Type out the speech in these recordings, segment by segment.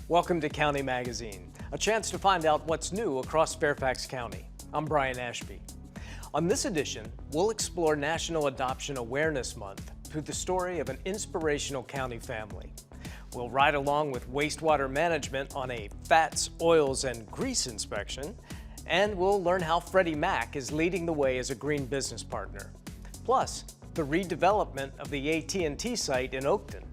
Welcome to County Magazine, a chance to find out what's new across Fairfax County. I'm Brian Ashby. On this edition, we'll explore National Adoption Awareness Month through the story of an inspirational county family. We'll ride along with Wastewater Management on a fats, oils, and grease inspection, and we'll learn how Freddie Mac is leading the way as a green business partner. Plus, the redevelopment of the AT&T site in Oakton.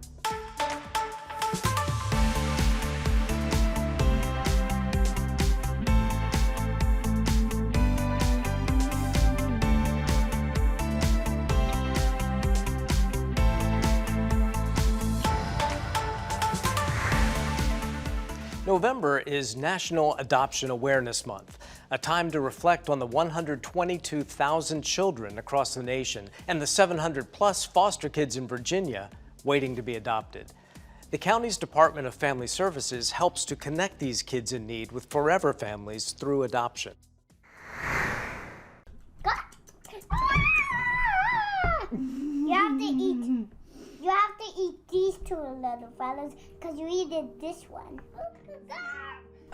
November is National Adoption Awareness Month, a time to reflect on the 122,000 children across the nation and the 700-plus foster kids in Virginia waiting to be adopted. The county's Department of Family Services helps to connect these kids in need with forever families through adoption. You have to eat these two little fellas because you eated this one.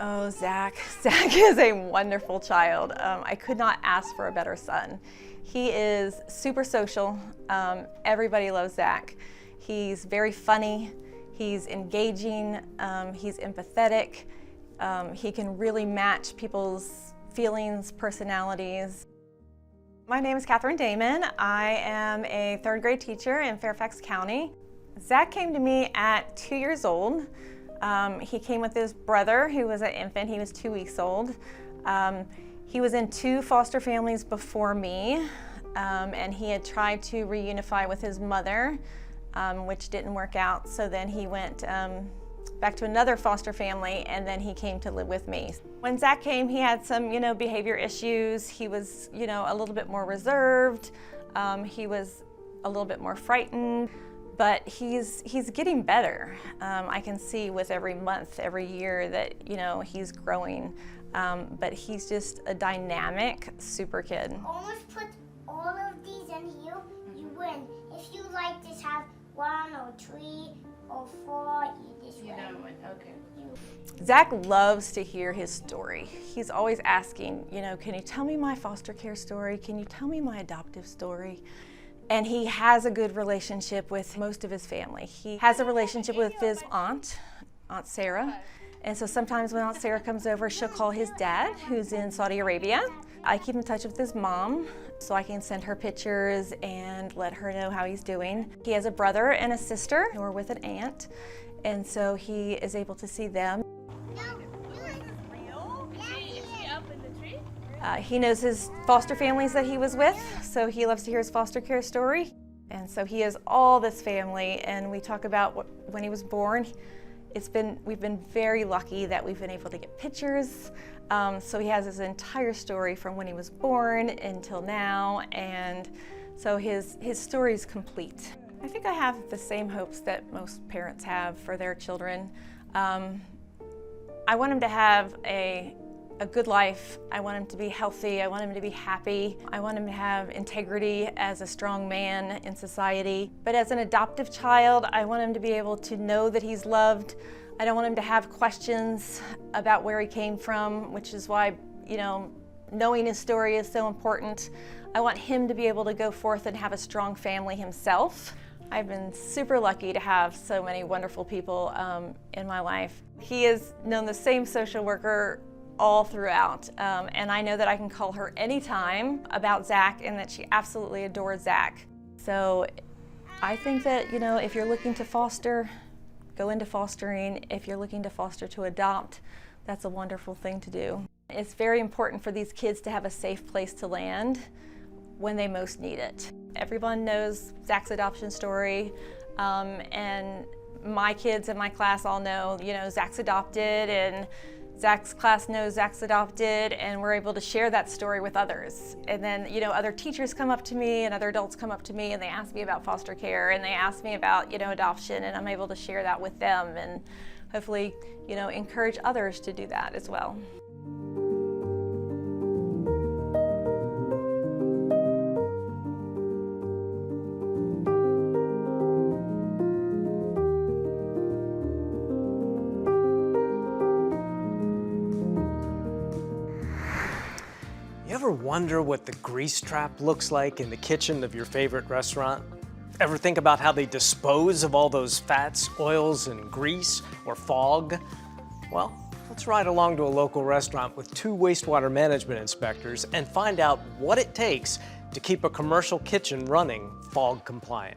Oh, Zach. Zach is a wonderful child. I could not ask for a better son. He is super social. Everybody loves Zach. He's very funny. He's engaging. He's empathetic. He can really match people's feelings, personalities. My name is Catherine Damon. I am a third grade teacher in Fairfax County. Zach came to me at 2 years old. He came with his brother, who was an infant. He was 2 weeks old. He was in 2 foster families before me, and he had tried to reunify with his mother, which didn't work out. So then he went back to another foster family, and then he came to live with me. When Zach came, he had some, behavior issues. He was, a little bit more reserved. He was a little bit more frightened, but he's getting better. I can see with every month, every year that, he's growing. But he's just a dynamic, super kid. Almost put all of these in here, you win. If you like just have 1 or 3 or 4, you just win. Okay. Zach loves to hear his story. He's always asking, can you tell me my foster care story? Can you tell me my adoptive story? And he has a good relationship with most of his family. He has a relationship with his Aunt Sarah. And so sometimes when Aunt Sarah comes over, she'll call his dad, who's in Saudi Arabia. I keep in touch with his mom, so I can send her pictures and let her know how he's doing. He has a brother and a sister who are with an aunt, and so he is able to see them. He knows his foster families that he was with, so he loves to hear his foster care story. And so he has all this family, and we talk about when he was born. We've been very lucky that we've been able to get pictures. So he has his entire story from when he was born until now, and so his story is complete. I think I have the same hopes that most parents have for their children. I want him to have a good life. I want him to be healthy. I want him to be happy. I want him to have integrity as a strong man in society. But as an adoptive child, I want him to be able to know that he's loved. I don't want him to have questions about where he came from, which is why, knowing his story is so important. I want him to be able to go forth and have a strong family himself. I've been super lucky to have so many wonderful people in my life. He has known the same social worker all throughout, and I know that I can call her anytime about Zach and that she absolutely adores Zach. So I think that, if you're looking to foster, go into fostering. If you're looking to foster to adopt, that's a wonderful thing to do. It's very important for these kids to have a safe place to land when they most need it. Everyone knows Zach's adoption story, and my kids in my class all know, Zach's adopted, and Zach's class knows Zach's adopted, and we're able to share that story with others. And then, other teachers come up to me and other adults come up to me and they ask me about foster care and they ask me about, adoption, and I'm able to share that with them and hopefully, encourage others to do that as well. wonder what the grease trap looks like in the kitchen of your favorite restaurant? Ever think about how they dispose of all those fats, oils, and grease, or fog? Well, let's ride along to a local restaurant with 2 wastewater management inspectors and find out what it takes to keep a commercial kitchen running fog compliant.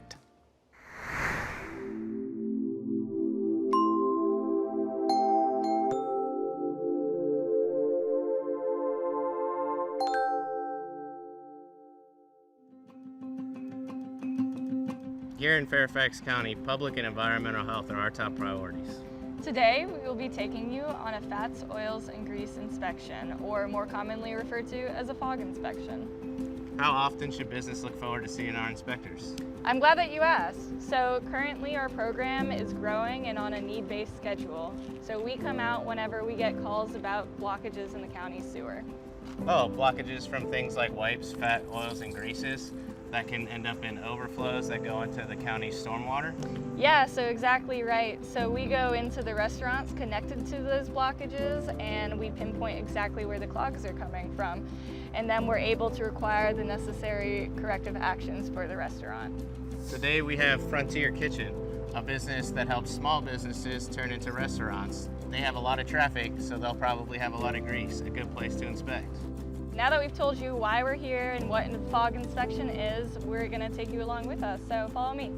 Here in Fairfax County, public and environmental health are our top priorities. Today, we will be taking you on a fats, oils, and grease inspection, or more commonly referred to as a fog inspection. How often should business look forward to seeing our inspectors? I'm glad that you asked. So currently our program is growing and on a need-based schedule. So we come out whenever we get calls about blockages in the county sewer. Oh, blockages from things like wipes, fat, oils, and greases that can end up in overflows that go into the county's stormwater? Yeah, so exactly right. So we go into the restaurants connected to those blockages and we pinpoint exactly where the clogs are coming from. And then we're able to require the necessary corrective actions for the restaurant. Today we have Frontier Kitchen, a business that helps small businesses turn into restaurants. They have a lot of traffic, so they'll probably have a lot of grease, a good place to inspect. Now that we've told you why we're here and what a fog inspection is, we're gonna take you along with us, so follow me.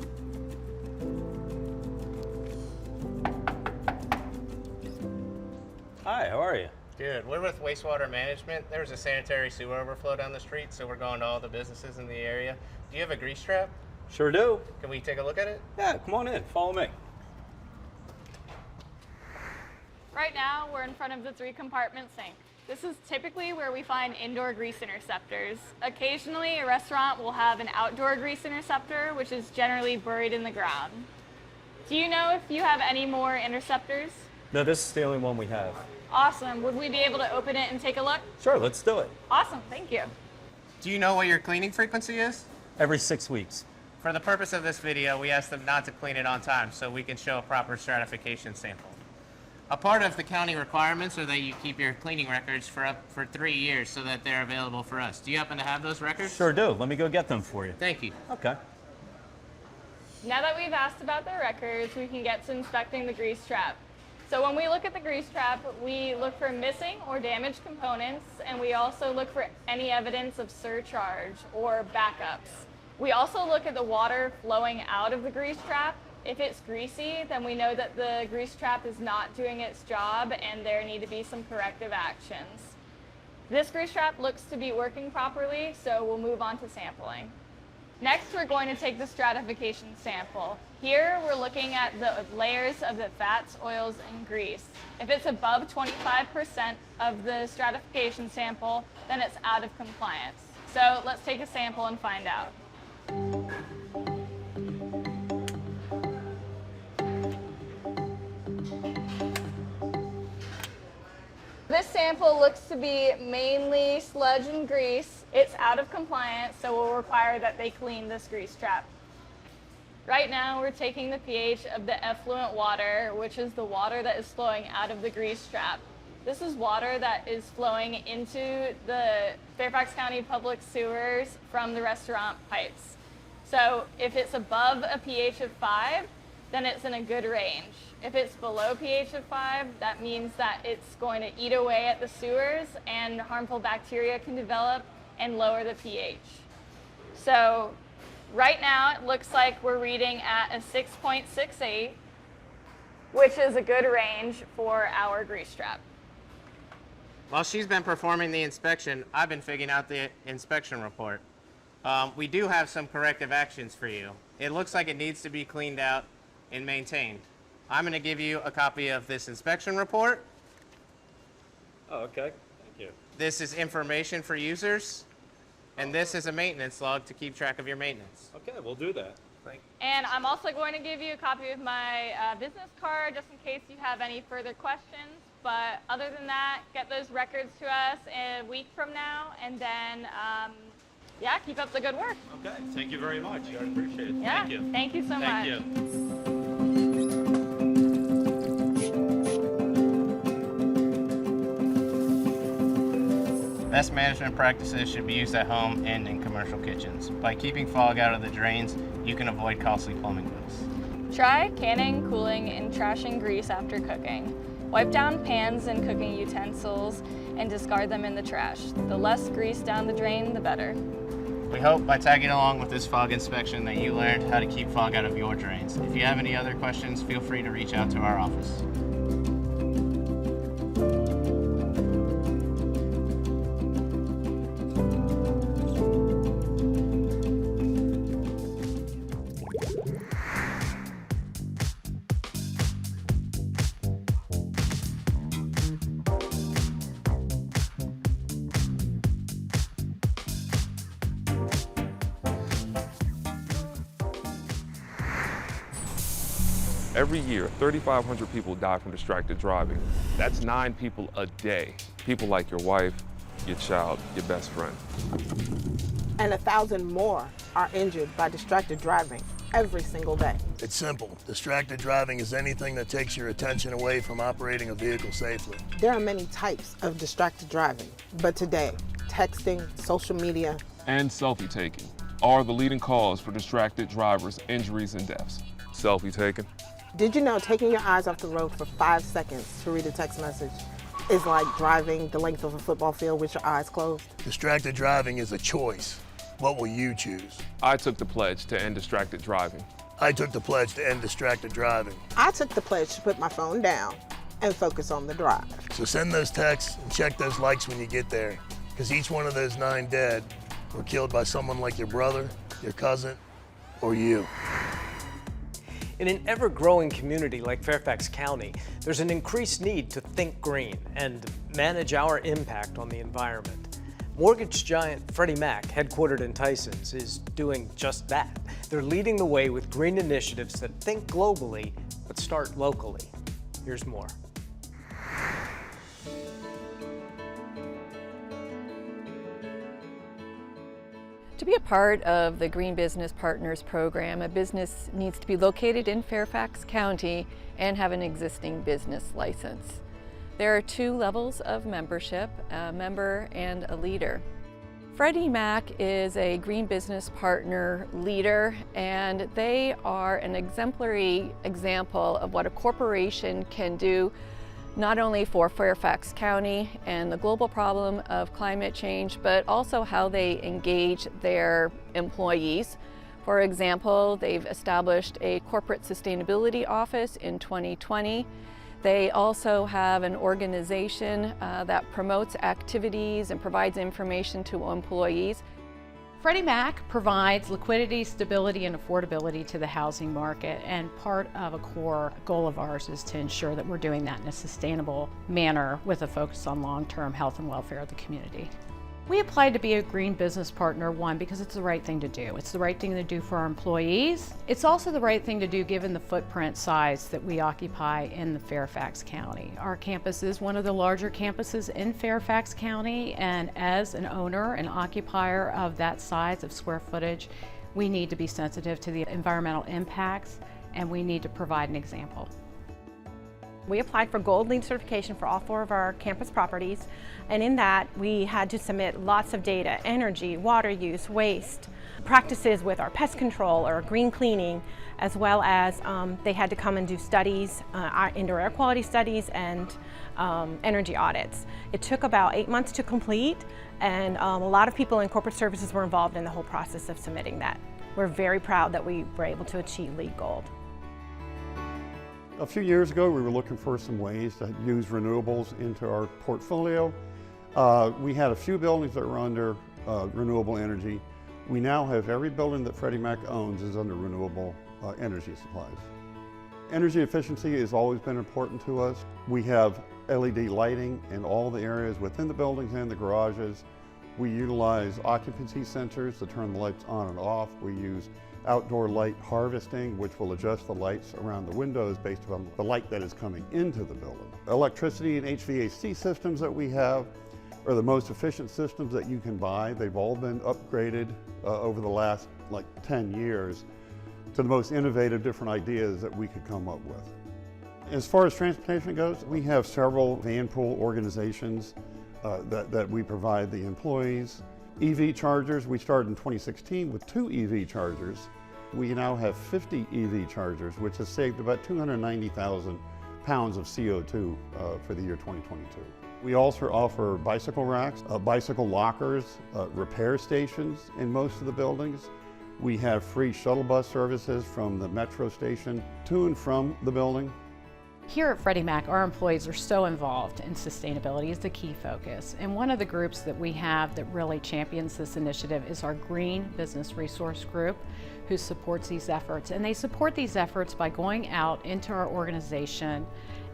Hi, how are you? Good. We're with Wastewater Management. There was a sanitary sewer overflow down the street, so we're going to all the businesses in the area. Do you have a grease trap? Sure do. Can we take a look at it? Yeah, come on in, follow me. Right now, we're in front of the 3-compartment sink. This is typically where we find indoor grease interceptors. Occasionally, a restaurant will have an outdoor grease interceptor, which is generally buried in the ground. Do you know if you have any more interceptors? No, this is the only one we have. Awesome. Would we be able to open it and take a look? Sure, let's do it. Awesome. Thank you. Do you know what your cleaning frequency is? Every 6 weeks. For the purpose of this video, we asked them not to clean it on time so we can show a proper stratification sample. A part of the county requirements are that you keep your cleaning records for 3 years so that they're available for us. Do you happen to have those records? Sure do. Let me go get them for you. Thank you. Okay. Now that we've asked about the records, we can get to inspecting the grease trap. So when we look at the grease trap, we look for missing or damaged components, and we also look for any evidence of surcharge or backups. We also look at the water flowing out of the grease trap. If it's greasy, then we know that the grease trap is not doing its job and there need to be some corrective actions. This grease trap looks to be working properly, so we'll move on to sampling. Next, we're going to take the stratification sample. Here, we're looking at the layers of the fats, oils, and grease. If it's above 25% of the stratification sample, then it's out of compliance. So let's take a sample and find out. This sample looks to be mainly sludge and grease. It's out of compliance, so we'll require that they clean this grease trap. Right now, we're taking the pH of the effluent water, which is the water that is flowing out of the grease trap. This is water that is flowing into the Fairfax County public sewers from the restaurant pipes. So if it's above a pH of 5, then it's in a good range. If it's below pH of 5, that means that it's going to eat away at the sewers and harmful bacteria can develop and lower the pH. So right now it looks like we're reading at a 6.68, which is a good range for our grease trap. While she's been performing the inspection, I've been figuring out the inspection report. We do have some corrective actions for you. It looks like it needs to be cleaned out and maintained. I'm going to give you a copy of this inspection report. Oh, okay. Thank you. This is information for users, and this is a maintenance log to keep track of your maintenance. Okay, we'll do that. And I'm also going to give you a copy of my business card just in case you have any further questions. But other than that, get those records to us a week from now, and then, yeah, keep up the good work. Okay, thank you very much. I appreciate it. Yeah, Thank you. thank you so much. Thank you. Best management practices should be used at home and in commercial kitchens. By keeping fog out of the drains, you can avoid costly plumbing bills. Try canning, cooling, and trashing grease after cooking. Wipe down pans and cooking utensils and discard them in the trash. The less grease down the drain, the better. We hope by tagging along with this fog inspection that you learned how to keep fog out of your drains. If you have any other questions, feel free to reach out to our office. Every year, 3,500 people die from distracted driving. That's 9 people a day. People like your wife, your child, your best friend. And 1,000 more are injured by distracted driving every single day. It's simple. Distracted driving is anything that takes your attention away from operating a vehicle safely. There are many types of distracted driving, but today, texting, social media, And selfie taking are the leading cause for distracted drivers' injuries and deaths. Selfie taking. Did you know taking your eyes off the road for 5 seconds to read a text message is like driving the length of a football field with your eyes closed? Distracted driving is a choice. What will you choose? I took the pledge to end distracted driving. I took the pledge to end distracted driving. I took the pledge to put my phone down and focus on the drive. So send those texts and check those likes when you get there, because each one of those 9 dead were killed by someone like your brother, your cousin, or you. In an ever-growing community like Fairfax County, there's an increased need to think green and manage our impact on the environment. Mortgage giant Freddie Mac, headquartered in Tysons, is doing just that. They're leading the way with green initiatives that think globally, but start locally. Here's more. To be a part of the Green Business Partners program, a business needs to be located in Fairfax County and have an existing business license. There are 2 levels of membership, a member and a leader. Freddie Mac is a Green Business Partner leader, and they are an exemplary example of what a corporation can do not only for Fairfax County and the global problem of climate change, but also how they engage their employees. For example, they've established a corporate sustainability office in 2020. They also have an organization that promotes activities and provides information to employees. Freddie Mac provides liquidity, stability, and affordability to the housing market, and part of a core goal of ours is to ensure that we're doing that in a sustainable manner with a focus on long-term health and welfare of the community. We applied to be a Green Business Partner, one, because it's the right thing to do. It's the right thing to do for our employees. It's also the right thing to do given the footprint size that we occupy in the Fairfax County. Our campus is one of the larger campuses in Fairfax County, and as an owner and occupier of that size of square footage, we need to be sensitive to the environmental impacts, and we need to provide an example. We applied for Gold LEED certification for all 4 of our campus properties, and in that we had to submit lots of data: energy, water use, waste, practices with our pest control or green cleaning, as well as they had to come and do studies, our indoor air quality studies and energy audits. It took about 8 months to complete, and a lot of people in corporate services were involved in the whole process of submitting that. We're very proud that we were able to achieve LEED Gold. A few years ago, we were looking for some ways to use renewables into our portfolio. We had a few buildings that were under renewable energy. We now have every building that Freddie Mac owns is under renewable energy supplies. Energy efficiency has always been important to us. We have LED lighting in all the areas within the buildings and the garages. We utilize occupancy sensors to turn the lights on and off. We use outdoor light harvesting, which will adjust the lights around the windows based on the light that is coming into the building. Electricity and HVAC systems that we have are the most efficient systems that you can buy. They've all been upgraded over the last 10 years to the most innovative different ideas that we could come up with. As far as transportation goes, we have several van pool organizations that we provide the employees. EV chargers, we started in 2016 with 2 EV chargers. We now have 50 EV chargers, which has saved about 290,000 pounds of CO2 for the year 2022. We also offer bicycle racks, bicycle lockers, repair stations in most of the buildings. We have free shuttle bus services from the metro station to and from the building. Here at Freddie Mac, our employees are so involved in sustainability is the key focus. And one of the groups that we have that really champions this initiative is our Green Business Resource Group, who supports these efforts. And they support these efforts by going out into our organization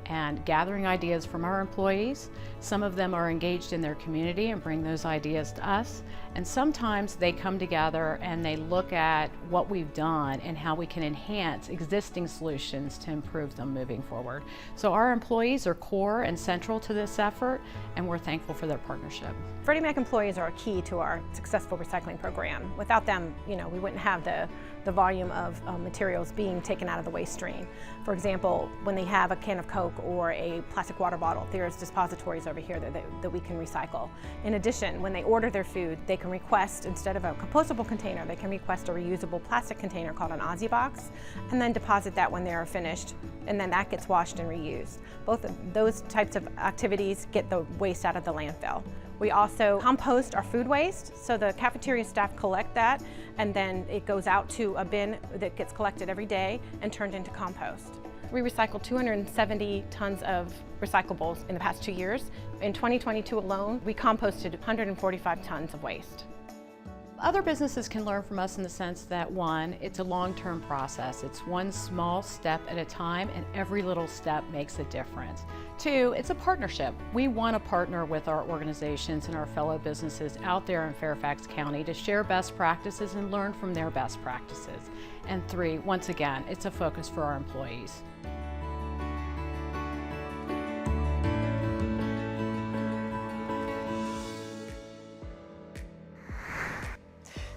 and gathering ideas from our employees. Some of them are engaged in their community and bring those ideas to us. And sometimes they come together and they look at what we've done and how we can enhance existing solutions to improve them moving forward. So our employees are core and central to this effort, and we're thankful for their partnership. Freddie Mac employees are key to our successful recycling program. Without them, we wouldn't have the volume of materials being taken out of the waste stream. For example, when they have a can of Coke or a plastic water bottle, there's depositories over here that we can recycle. In addition, when they order their food, they can request, instead of a compostable container, they can request a reusable plastic container called an Aussie box, and then deposit that when they're finished, and then that gets washed and reused. Both of those types of activities get the waste out of the landfill. We also compost our food waste, so the cafeteria staff collect that, and then it goes out to a bin that gets collected every day and turned into compost. We recycled 270 tons of recyclables in the past 2 years. In 2022 alone, we composted 145 tons of waste. Other businesses can learn from us in the sense that, one, it's a long-term process. It's one small step at a time, and every little step makes a difference. Two, it's a partnership. We want to partner with our organizations and our fellow businesses out there in Fairfax County to share best practices and learn from their best practices. And three, once again, it's a focus for our employees.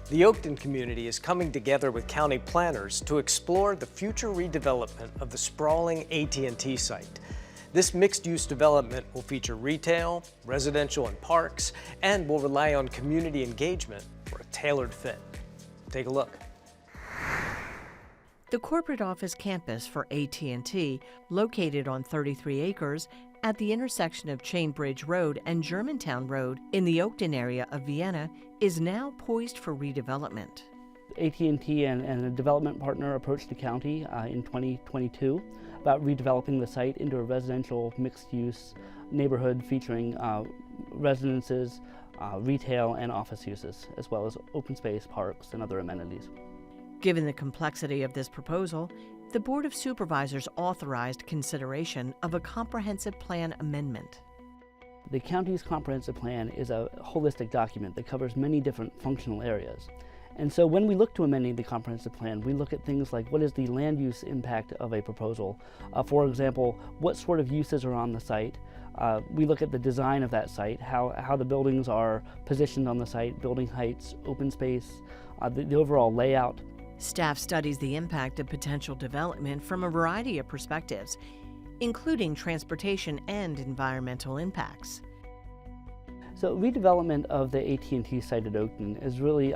The Oakton community is coming together with county planners to explore the future redevelopment of the sprawling AT&T site. This mixed-use development will feature retail, residential, and parks, and will rely on community engagement for a tailored fit. Take a look. The corporate office campus for AT&T, located on 33 acres at the intersection of Chainbridge Road and Germantown Road in the Oakton area of Vienna, is now poised for redevelopment. AT&T and a development partner approached the county in 2022 about redeveloping the site into a residential mixed-use neighborhood featuring residences, retail, and office uses, as well as open space, parks, and other amenities. Given the complexity of this proposal, the Board of Supervisors authorized consideration of a comprehensive plan amendment. The county's comprehensive plan is a holistic document that covers many different functional areas. And so when we look to amending the comprehensive plan, we look at things like what is the land use impact of a proposal. For example, what sort of uses are on the site. We look at the design of that site, how the buildings are positioned on the site, building heights, open space, the overall layout. Staff studies the impact of potential development from a variety of perspectives, including transportation and environmental impacts. So redevelopment of the AT&T site at Oakton is really,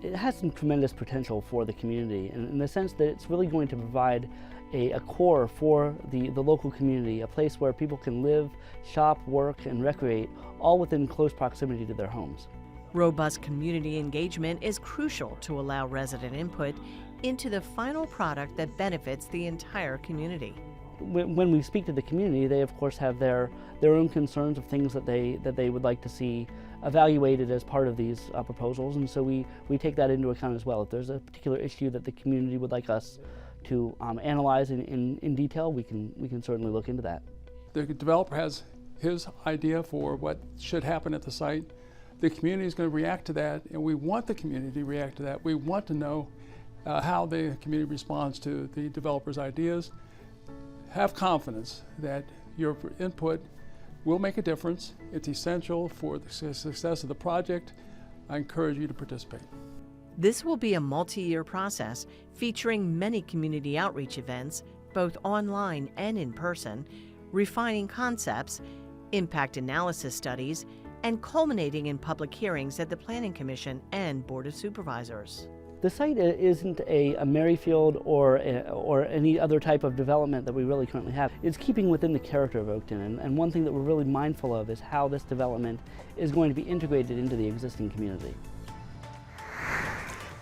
it has some tremendous potential for the community in the sense that it's really going to provide a core for the local community, a place where people can live, shop, work, and recreate, all within close proximity to their homes. Robust community engagement is crucial to allow resident input into the final product that benefits the entire community. When we speak to the community, they of course have their own concerns of things that they would like to see evaluated as part of these proposals, and so we take that into account as well. If there's a particular issue that the community would like us to analyze in detail, we can certainly look into that. The developer has his idea for what should happen at the site. The community is going to react to that, and we want the community to react to that. We want to know how the community responds to the developer's ideas. Have confidence that your input will make a difference. It's essential for the success of the project. I encourage you to participate. This will be a multi-year process featuring many community outreach events, both online and in person, refining concepts, impact analysis studies, and culminating in public hearings at the Planning Commission and Board of Supervisors. The site isn't a Merrifield or any other type of development that we really currently have. It's keeping within the character of Oakton, and one thing that we're really mindful of is how this development is going to be integrated into the existing community.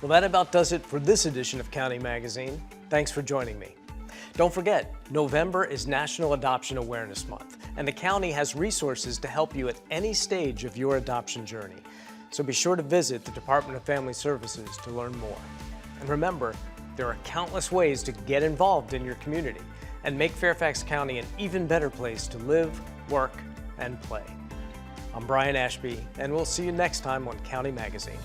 Well, that about does it for this edition of County Magazine. Thanks for joining me. Don't forget, November is National Adoption Awareness Month, and the county has resources to help you at any stage of your adoption journey. So be sure to visit the Department of Family Services to learn more. And remember, there are countless ways to get involved in your community and make Fairfax County an even better place to live, work, and play. I'm Brian Ashby, and we'll see you next time on County Magazine.